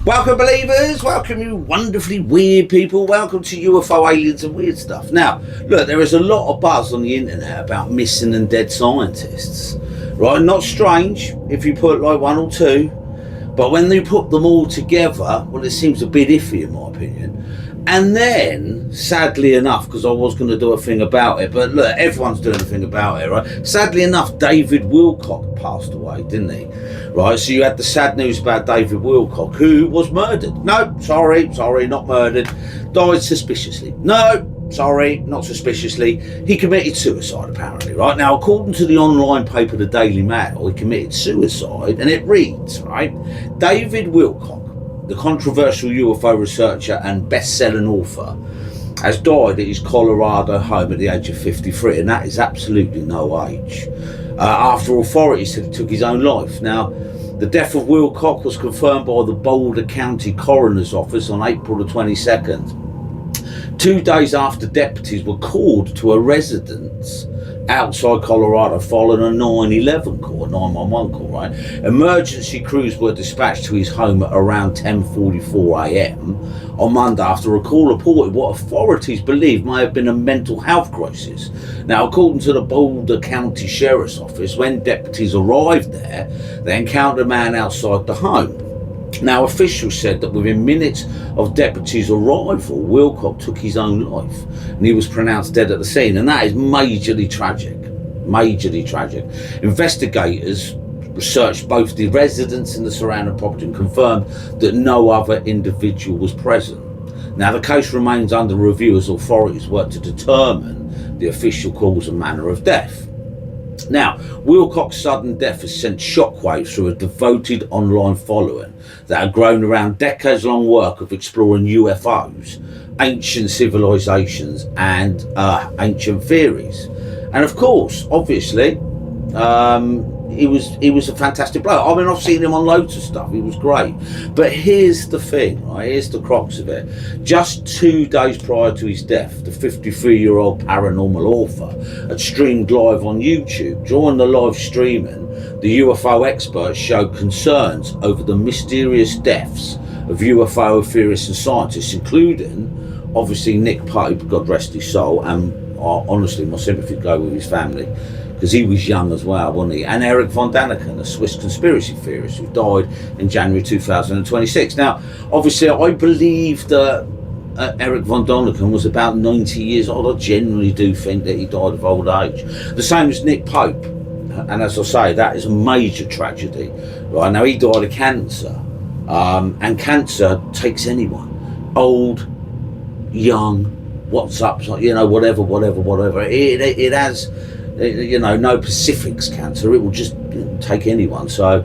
Welcome, believers. Welcome, you wonderfully weird people. Welcome to UFO, aliens and weird stuff. Now, look, there is a lot of buzz on the internet about missing and dead scientists, right? Not strange if you put like one or two, but when they put them all together, well, it seems a bit iffy in my opinion. And then, sadly enough, because I was going to do a thing about it, but look, everyone's doing a thing about it, right? Sadly enough, David Wilcock passed away, didn't he? Right, so you had the sad news about David Wilcock, who was murdered. No, sorry, not murdered. Died suspiciously. No, sorry, not suspiciously. He committed suicide, apparently, right? Now, according to the online paper, the Daily Mail, he committed suicide, and it reads, right, David Wilcock, the controversial UFO researcher and best-selling author, has died at his Colorado home at the age of 53, and that is absolutely no age. After authorities said he took his own life. Now, the death of Wilcock was confirmed by the Boulder County Coroner's Office on April the 22nd. 2 days after deputies were called to a residence outside Colorado following a 911 call, right? Emergency crews were dispatched to his home at around 10:44 a.m. on Monday after a call reported what authorities believe may have been a mental health crisis. Now, according to the Boulder County Sheriff's Office, when deputies arrived there, they encountered a man outside the home. Now, officials said that within minutes of deputies' arrival, Wilcock took his own life and he was pronounced dead at the scene, and that is majorly tragic. Investigators researched both the residence and the surrounding property and confirmed that no other individual was present. Now, the case remains under review as authorities work to determine the official cause and manner of death. Now, Wilcock's sudden death has sent shockwaves through a devoted online following that had grown around decades-long work of exploring UFOs, ancient civilizations, and ancient theories. And of course, obviously, he was a fantastic bloke. I mean, I've seen him on loads of stuff. He was great. But here's the thing, right? Here's the crux of it. Just 2 days prior to his death, the 53-year-old paranormal author had streamed live on YouTube. During the live streaming, the UFO experts showed concerns over the mysterious deaths of UFO theorists and scientists, including, obviously, Nick Pope, God rest his soul, and honestly, my sympathy go with his family, because he was young as well, wasn't he? And Eric von Daniken, a Swiss conspiracy theorist who died in January 2026. Now, obviously, I believe that Eric von Daniken was about 90 years old. I generally do think that he died of old age. The same as Nick Pope. And as I say, that is a major tragedy. Right now, he died of cancer. And cancer takes anyone. Old, young, what's up, you know, whatever. It has, you know, no Pacifics cancer. It will just take anyone. So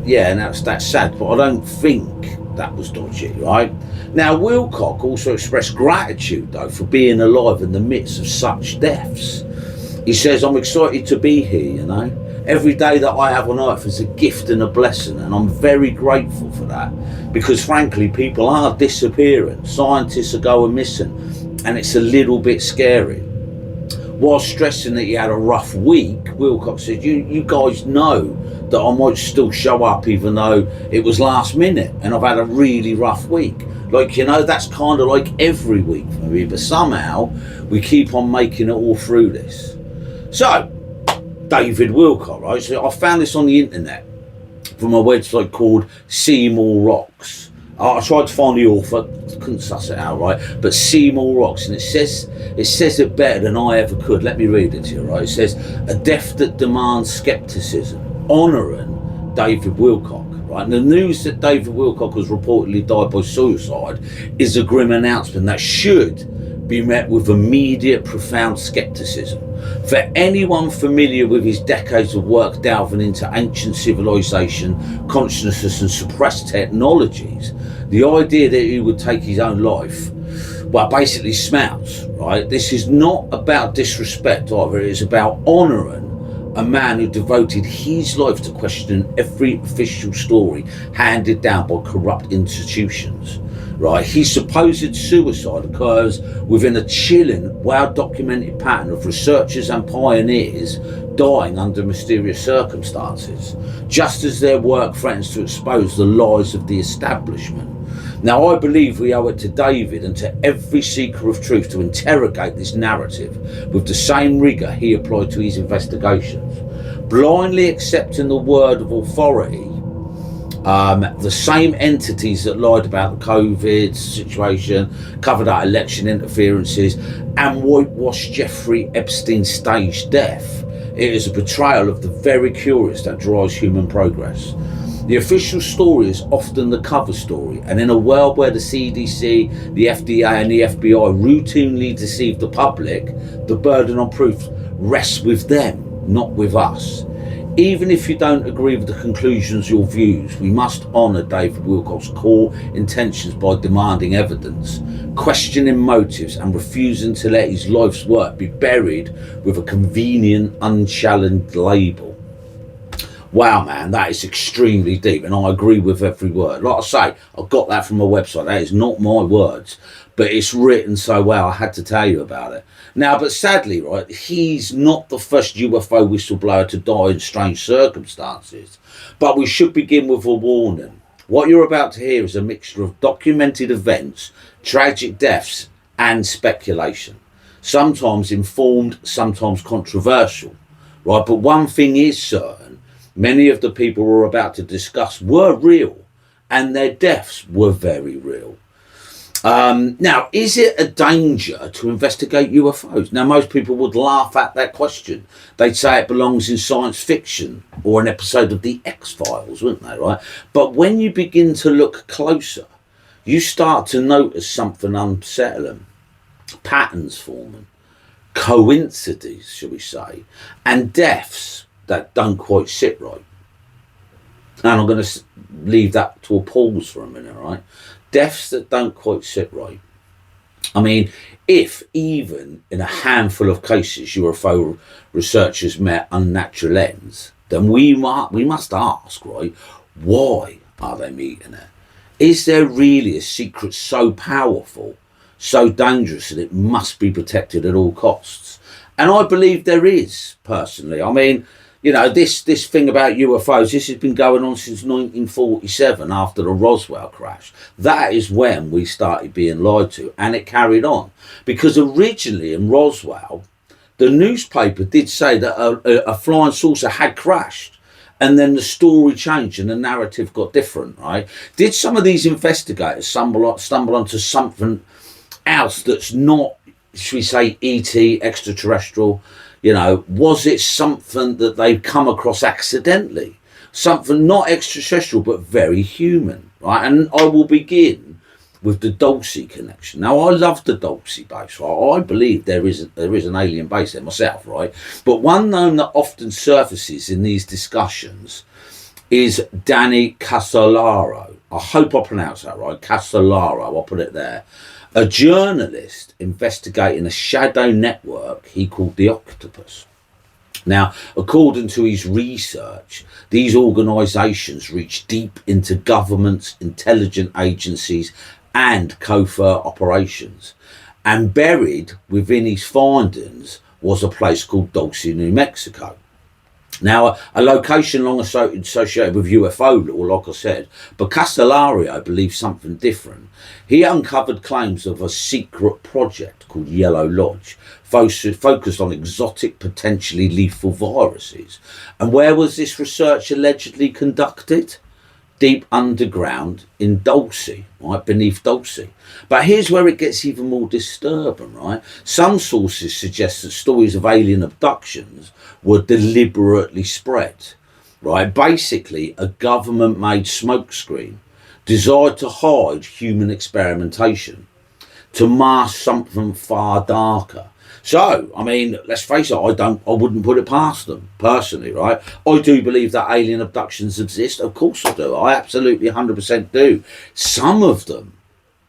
yeah, and that's sad. But I don't think that was dodgy, right? Now, Wilcock also expressed gratitude, though, for being alive in the midst of such deaths. He says, "I'm excited to be here, you know. Every day that I have on earth is a gift and a blessing, and I'm very grateful for that, because frankly, people are disappearing. Scientists are going missing, and it's a little bit scary." While stressing that he had a rough week, Wilcock said, you guys know that I might still show up even though it was last minute and I've had a really rough week. Like, you know, that's kind of like every week for me, but somehow we keep on making it all through this. So, David Wilcock, right? So I found this on the internet from a website called Seymour Rocks. I tried to find the author, couldn't suss it out, right? But Seymour Rocks, and it says it better than I ever could. Let me read it to you, right? It says, "A death that demands skepticism, honouring David Wilcock." Right? And the news that David Wilcock has reportedly died by suicide is a grim announcement that should be met with immediate, profound skepticism. For anyone familiar with his decades of work delving into ancient civilization, consciousness and suppressed technologies, the idea that he would take his own life, well, basically smells, right? This is not about disrespect either, it is about honouring a man who devoted his life to questioning every official story handed down by corrupt institutions. Right, his supposed suicide occurs within a chilling, well-documented pattern of researchers and pioneers dying under mysterious circumstances, just as their work threatens to expose the lies of the establishment. Now, I believe we owe it to David and to every seeker of truth to interrogate this narrative with the same rigour he applied to his investigations, blindly accepting the word of authority. The same entities that lied about the COVID situation, covered up election interferences, and whitewashed Jeffrey Epstein's staged death. It is a betrayal of the very curious that drives human progress. The official story is often the cover story, and in a world where the CDC, the FDA and the FBI routinely deceive the public, the burden on proof rests with them, not with us. Even if you don't agree with the conclusions or views, we must honour David Wilcock's core intentions by demanding evidence, questioning motives and refusing to let his life's work be buried with a convenient, unchallenged label. Wow, man, that is extremely deep, and I agree with every word. Like I say, I got that from a website. That is not my words, but it's written so well, I had to tell you about it. Now, but sadly, right, he's not the first UFO whistleblower to die in strange circumstances. But we should begin with a warning. What you're about to hear is a mixture of documented events, tragic deaths, and speculation. Sometimes informed, sometimes controversial, right? But one thing is certain, many of the people we're about to discuss were real, and their deaths were very real. Now, is it a danger to investigate UFOs? Now, most people would laugh at that question. They'd say it belongs in science fiction or an episode of the X-Files, wouldn't they, right? But when you begin to look closer, you start to notice something unsettling. Patterns forming, coincidences, shall we say, and deaths that don't quite sit right. And I'm going to leave that to a pause for a minute, right? Deaths that don't quite sit right. I mean, if even in a handful of cases UFO researchers met unnatural ends, then we must ask, right, why are they meeting it? Is there really a secret so powerful, so dangerous that it must be protected at all costs? And I believe there is, personally. I mean, you know, this thing about UFOs, this has been going on since 1947 after the Roswell crash. That is when we started being lied to, and it carried on. Because originally in Roswell, the newspaper did say that a flying saucer had crashed, and then the story changed and the narrative got different, right? Did some of these investigators stumble onto something else that's not, should we say, ET, extraterrestrial? You know, was it something that they've come across accidentally? Something not extraterrestrial, but very human, right? And I will begin with the Dulce connection. Now, I love the Dulce base, right? I believe there is an alien base there myself, right? But one name that often surfaces in these discussions is Danny Casolara. I hope I pronounced that right. Casolara, I'll put it there. A journalist investigating a shadow network he called the Octopus. Now, according to his research, these organisations reach deep into governments, intelligence agencies and covert operations. And buried within his findings was a place called Dulce, New Mexico. Now, a location long associated with UFO lore, like I said, but Casolara believes something different. He uncovered claims of a secret project called Yellow Lodge, focused on exotic, potentially lethal viruses. And where was this research allegedly conducted? Deep underground in Dulce, right, beneath Dulce. But here's where it gets even more disturbing, right? Some sources suggest that stories of alien abductions were deliberately spread, right? Basically, a government-made smokescreen designed to hide human experimentation, to mask something far darker. So, I mean, let's face it, I wouldn't put it past them, personally, right? I do believe that alien abductions exist. Of course I do. I absolutely 100% do. Some of them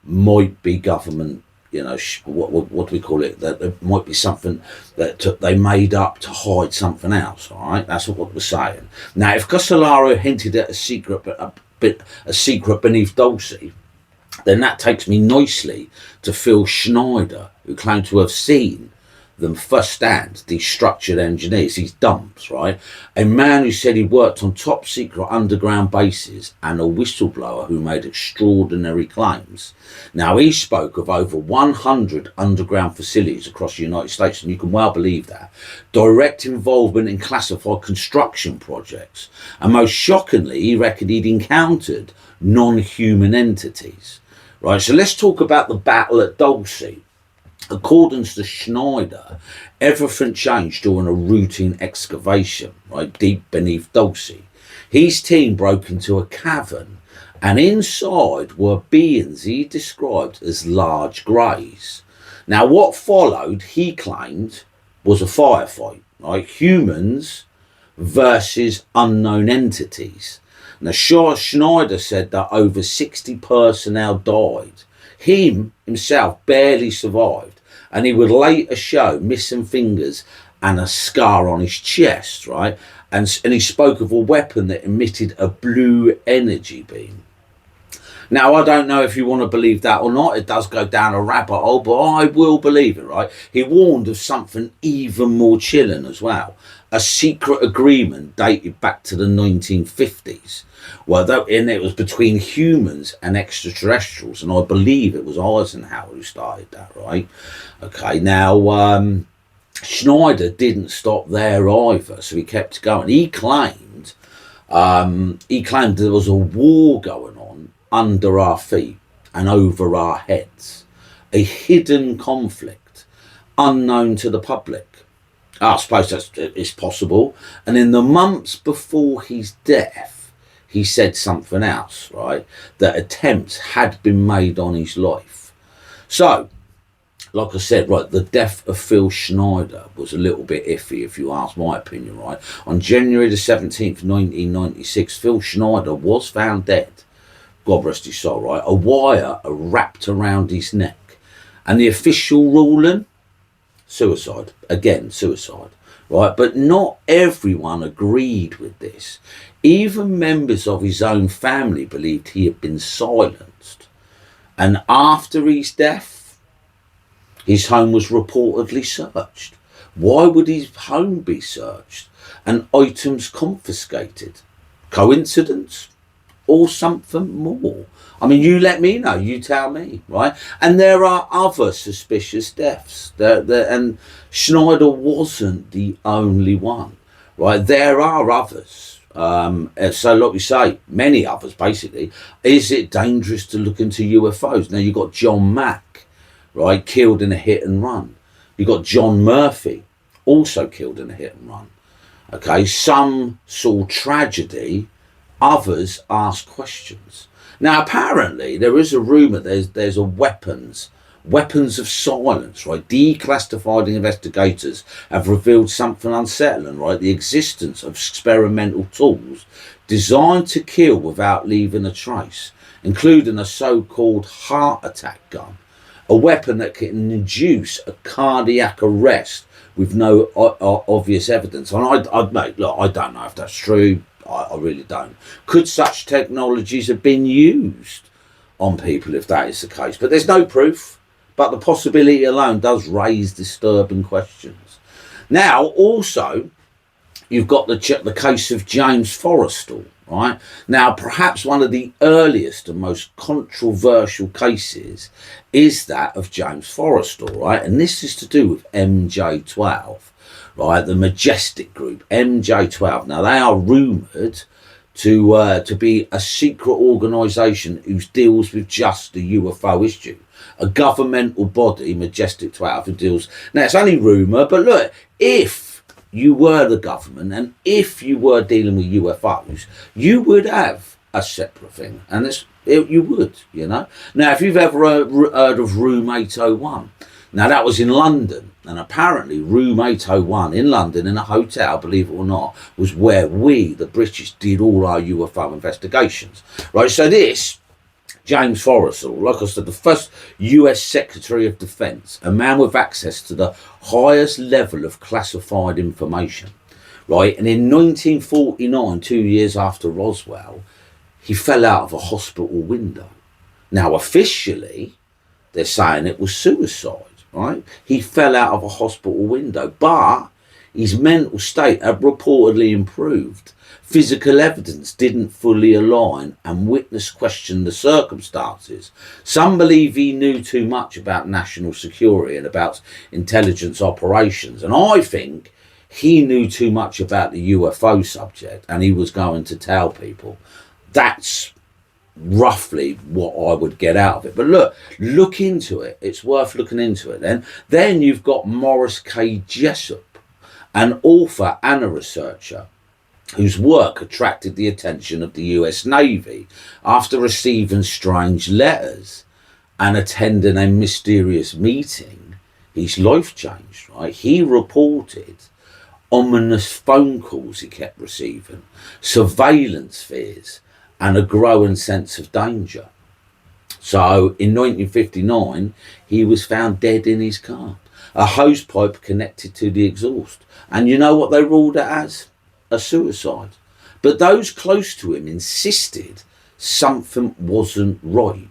might be government, you know, what do we call it? That there might be something that they made up to hide something else. All right, that's what we're saying. Now, if Casolara hinted at a secret beneath Dulcie, then that takes me nicely to Phil Schneider, who claimed to have seen them firsthand, these structured engineers, these dumps, right? A man who said he worked on top secret underground bases, and a whistleblower who made extraordinary claims. Now, he spoke of over 100 underground facilities across the United States, and you can well believe that. Direct involvement in classified construction projects. And most shockingly, he reckoned he'd encountered non-human entities. Right, so let's talk about the battle at Dulcie. According to Schneider, everything changed during a routine excavation, right, deep beneath Dulcie. His team broke into a cavern, and inside were beings he described as large greys. Now, what followed, he claimed, was a firefight, right? Humans versus unknown entities. Now, Schneider said that over 60 personnel died. Himself barely survived, and he would later show missing fingers and a scar on his chest, right? And he spoke of a weapon that emitted a blue energy beam. Now, I don't know if you want to believe that or not. It does go down a rabbit hole, but I will believe it, right? He warned of something even more chilling as well. A secret agreement dated back to the 1950s. And it was between humans and extraterrestrials, and I believe it was Eisenhower who started that, right? Okay, now, Schneider didn't stop there either, so he kept going. He claimed there was a war going on under our feet and over our heads, a hidden conflict unknown to the public. I suppose it's possible. And in the months before his death, he said something else, right? That attempts had been made on his life. So, like I said, right, the death of Phil Schneider was a little bit iffy, if you ask my opinion, right? On January the 17th, 1996, Phil Schneider was found dead. God rest his soul, right? A wire wrapped around his neck. And the official ruling? Suicide. Again, suicide. Right? But not everyone agreed with this. Even members of his own family believed he had been silenced. And after his death, his home was reportedly searched. Why would his home be searched and items confiscated? Coincidence? Or something more? I mean, you let me know, you tell me, right? And there are other suspicious deaths, and Schneider wasn't the only one, right? There are others. So like we say, many others basically. Is it dangerous to look into UFOs? Now, you've got John Mack, right, killed in a hit and run. You've got John Murphy, also killed in a hit and run. Okay, some saw tragedy, others asked questions. Now, apparently, there is a rumour there's a weapons of silence, right? Declassified investigators have revealed something unsettling, right? The existence of experimental tools designed to kill without leaving a trace, including a so-called heart attack gun, a weapon that can induce a cardiac arrest with no obvious evidence. And mate, look, I don't know if that's true. I really don't. Could such technologies have been used on people if that is the case? But there's no proof. But the possibility alone does raise disturbing questions. Now, also, you've got the case of James Forrestal, right? Now, perhaps one of the earliest and most controversial cases is that of James Forrestal, right? And this is to do with MJ12. Right, the Majestic Group, MJ12. Now, they are rumoured to be a secret organisation who deals with just the UFO issue. A governmental body, Majestic 12, who deals... Now, it's only rumour, but look, if you were the government and if you were dealing with UFOs, you would have a separate thing. And you would, you know. Now, if you've ever heard of Room 801, now, that was in London, and apparently Room 801 in London, in a hotel, believe it or not, was where we, the British, did all our UFO investigations. Right, so this James Forrestal, like I said, the first US Secretary of Defense, a man with access to the highest level of classified information, right? And in 1949, 2 years after Roswell, he fell out of a hospital window. Now, officially, they're saying it was suicide, right? He fell out of a hospital window, but his mental state had reportedly improved. Physical evidence didn't fully align and witness questioned the circumstances. Some believe he knew too much about national security and about intelligence operations. And I think he knew too much about the UFO subject and he was going to tell people. That's roughly what I would get out of it. But look into it. It's worth looking into it then. Then you've got Morris K. Jessup, an author and a researcher whose work attracted the attention of the US Navy after receiving strange letters and attending a mysterious meeting. His life changed, right? He reported ominous phone calls he kept receiving, surveillance fears, and a growing sense of danger. So in 1959, he was found dead in his car, a hose pipe connected to the exhaust. And you know what they ruled it as? A suicide. But those close to him insisted something wasn't right.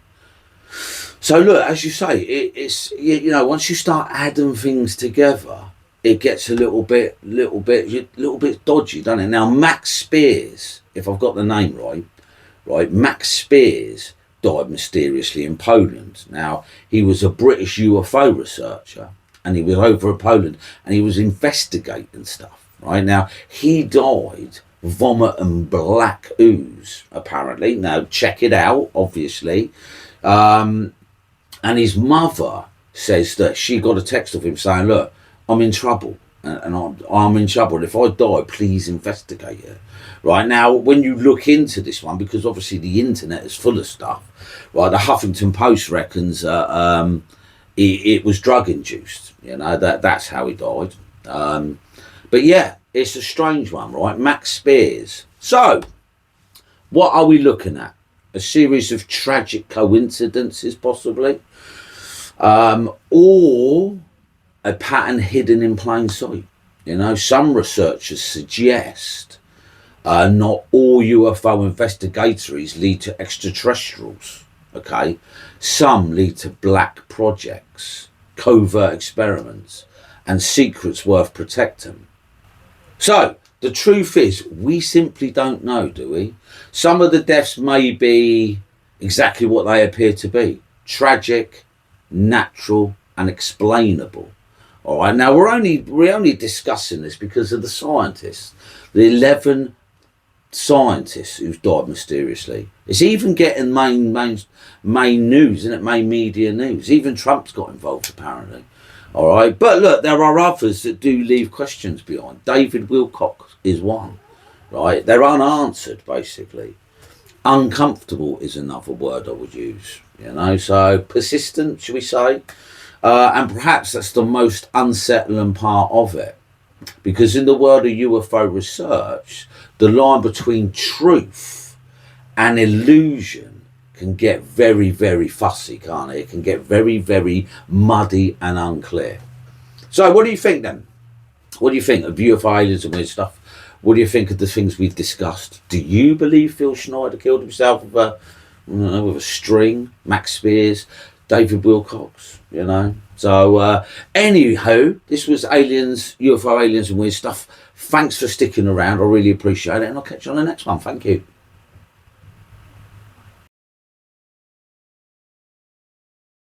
So look, as you say, it's you know, once you start adding things together, it gets a little bit dodgy, doesn't it? Now, Max Spiers, if I've got the name right, Max Spiers died mysteriously in Poland. Now, he was a British UFO researcher, and he was over in Poland, and he was investigating stuff. Right now, he died vomiting black ooze, apparently. Now, check it out, obviously. And his mother says that she got a text of him saying, look, I'm in trouble, and I'm in trouble. If I die, please investigate it. Right now, when you look into this one, because obviously the internet is full of stuff, right? The Huffington Post reckons it was drug induced. You know, that's how he died. But yeah, it's a strange one, right? Max Spiers. So, what are we looking at? A series of tragic coincidences, possibly? Or a pattern hidden in plain sight? You know, some researchers suggest not all UFO investigators lead to extraterrestrials, okay? Some lead to black projects, covert experiments, and secrets worth protecting. So, the truth is, we simply don't know, do we? Some of the deaths may be exactly what they appear to be. Tragic, natural, and explainable. All right, now we're only discussing this because of the scientists. The 11 scientists who've died mysteriously. It's even getting main news, isn't it? Main media news. Even Trump's got involved, apparently. All right, but look, there are others that do leave questions behind. David Wilcock is one, right? They're unanswered, basically. Uncomfortable is another word I would use, you know, so persistent, should we say? And perhaps that's the most unsettling part of it, because in the world of UFO research, the line between truth and illusion can get very, very fussy, can't it? It can get very, very muddy and unclear. So what do you think then? What do you think of UFO aliens and weird stuff? What do you think of the things we've discussed? Do you believe Phil Schneider killed himself with a string? Max Spiers, David Wilcock, you know? So anyhow, this was aliens, UFO aliens and weird stuff. Thanks for sticking around. I really appreciate it. And I'll catch you on the next one. Thank you.